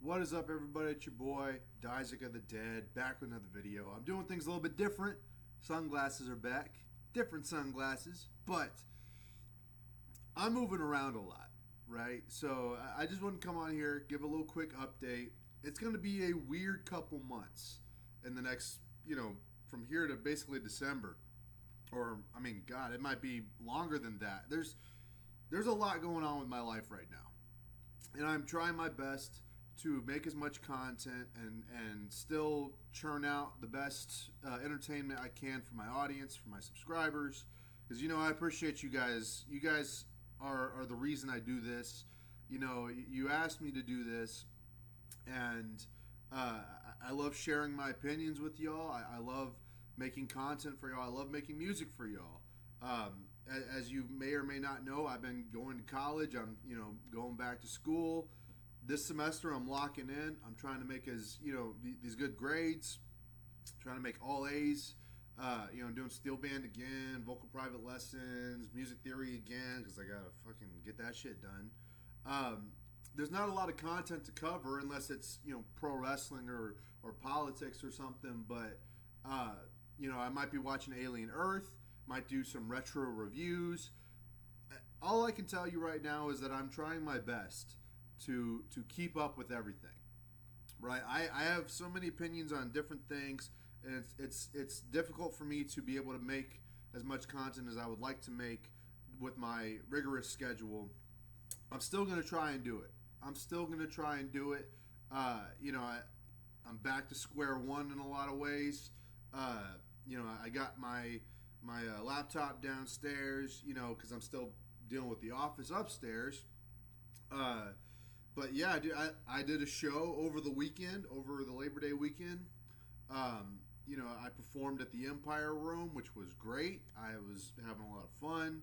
What is up, everybody? It's your boy, Isaac of the Dead, back with another video. I'm doing things a little bit different. Sunglasses are back. Different sunglasses. But I'm moving around a lot, right? So I just want to come on here, give a little quick update. It's going to be a weird couple months in the next, from here to basically December. Or, God, it might be longer than that. There's a lot going on with my life right now. And I'm trying my best to make as much content and still churn out the best entertainment I can for my audience, for my subscribers. Because, I appreciate you guys. You guys are the reason I do this. You asked me to do this. And I love sharing my opinions with y'all. I love making content for y'all. I love making music for y'all. As you may or may not know, I've been going to college. I'm, going back to school. This semester, I'm locking in. I'm trying to make these good grades. Trying to make all A's. Doing steel band again, vocal private lessons, music theory again, because I gotta fucking get that shit done. There's not a lot of content to cover unless it's pro wrestling or politics or something. But I might be watching Alien Earth. Might do some retro reviews. All I can tell you right now is that I'm trying my best to keep up with everything. Right? I have so many opinions on different things, and it's difficult for me to be able to make as much content as I would like to make with my rigorous schedule. I'm still going to try and do it. I'm back to square one in a lot of ways. I got my laptop downstairs, because I'm still dealing with the office upstairs. But yeah, dude, I did a show over the weekend, over the Labor Day weekend. I performed at the Empire Room, which was great. I was having a lot of fun.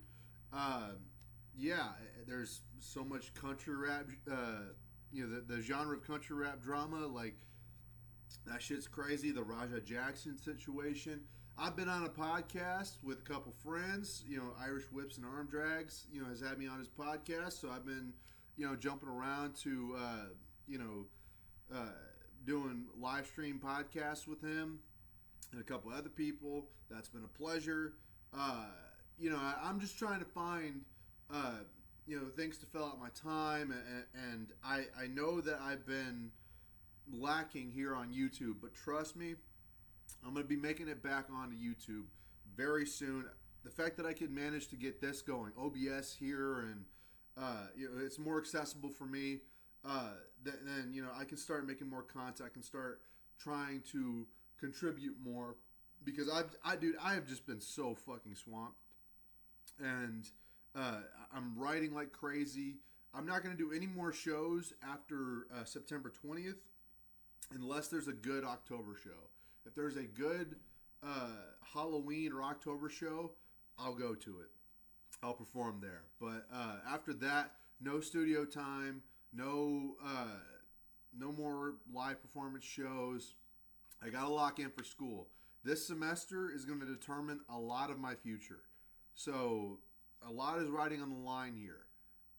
There's so much country rap, the genre of country rap drama, like, that shit's crazy. The Raja Jackson situation. I've been on a podcast with a couple friends, Irish Whips and Arm Drags, has had me on his podcast. So I've been, jumping around to, doing live stream podcasts with him and a couple other people. That's been a pleasure. I'm just trying to find, things to fill out my time. And I know that I've been lacking here on YouTube, but trust me, I'm going to be making it back onto YouTube very soon. The fact that I could manage to get this going, OBS here, and it's more accessible for me. Then I can start making more content. I can start trying to contribute more, because I have just been so fucking swamped, and I'm writing like crazy. I'm not going to do any more shows after September 20th, unless there's a good October show. If there's a good Halloween or October show, I'll go to it. I'll perform there. But after that, no studio time, no more live performance shows. I got to lock in for school. This semester is going to determine a lot of my future. So a lot is riding on the line here.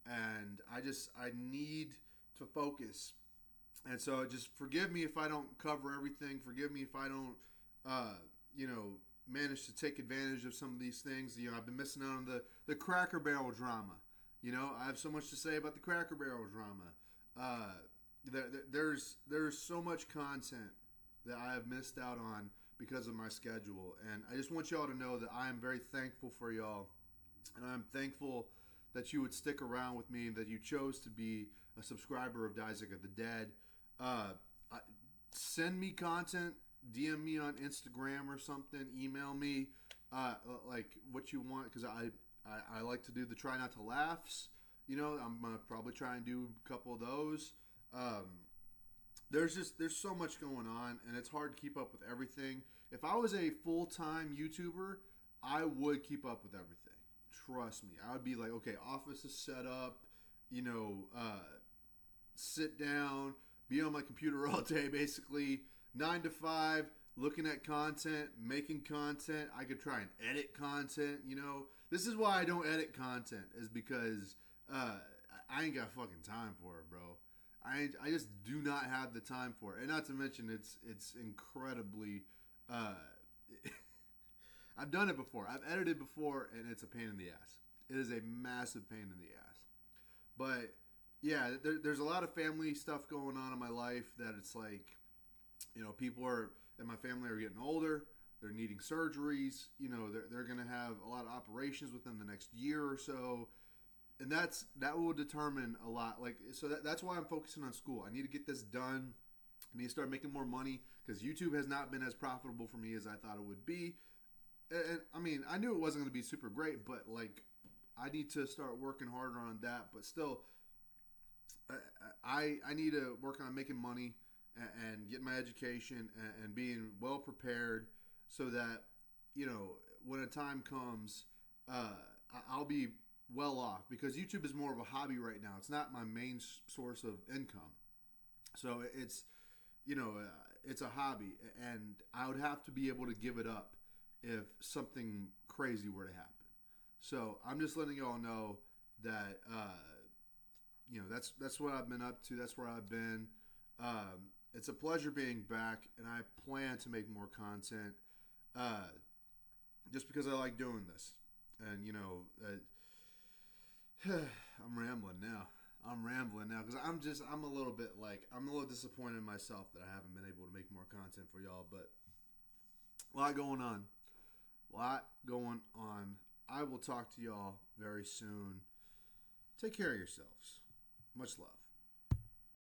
And I need to focus. And so just forgive me if I don't cover everything. Forgive me if I don't, manage to take advantage of some of these things. I've been missing out on the Cracker Barrel drama. I have so much to say about the Cracker Barrel drama. There's so much content that I have missed out on because of my schedule. And I just want y'all to know that I am very thankful for y'all. And I'm thankful that you would stick around with me and that you chose to be a subscriber of Isaac of the Dead. Send me content, DM me on Instagram or something, email me like what you want, because I like to do the try not to laughs. I'm gonna probably try and do a couple of those. There's so much going on, and it's hard to keep up with everything. If I was a full-time YouTuber, I would keep up with everything. Trust me. I would be like, okay, office is set up, sit down, be on my computer all day, basically 9 to 5, looking at content, making content. I could try and edit content. This is why I don't edit content, is because I ain't got fucking time for it, bro. I just do not have the time for it, and not to mention it's incredibly. I've done it before. I've edited before, and it's a pain in the ass. It is a massive pain in the ass. But yeah, there's a lot of family stuff going on in my life that it's like, people in my family are getting older. They're needing surgeries. They're going to have a lot of operations within the next year or so. And that will determine a lot. That's why I'm focusing on school. I need to get this done. I need to start making more money because YouTube has not been as profitable for me as I thought it would be. And I mean, I knew it wasn't going to be super great, but I need to start working harder on that. But still, I need to work on making money and getting my education and being well prepared so that, when a time comes, I'll be well off, because YouTube is more of a hobby right now. It's not my main source of income. So it's, it's a hobby, and I would have to be able to give it up if something crazy were to happen. So I'm just letting y'all know that, that's what I've been up to. That's where I've been. It's a pleasure being back, and I plan to make more content, just because I like doing this. And, I'm rambling now because I'm a little bit I'm a little disappointed in myself that I haven't been able to make more content for y'all, but a lot going on. I will talk to y'all very soon. Take care of yourselves. Much love.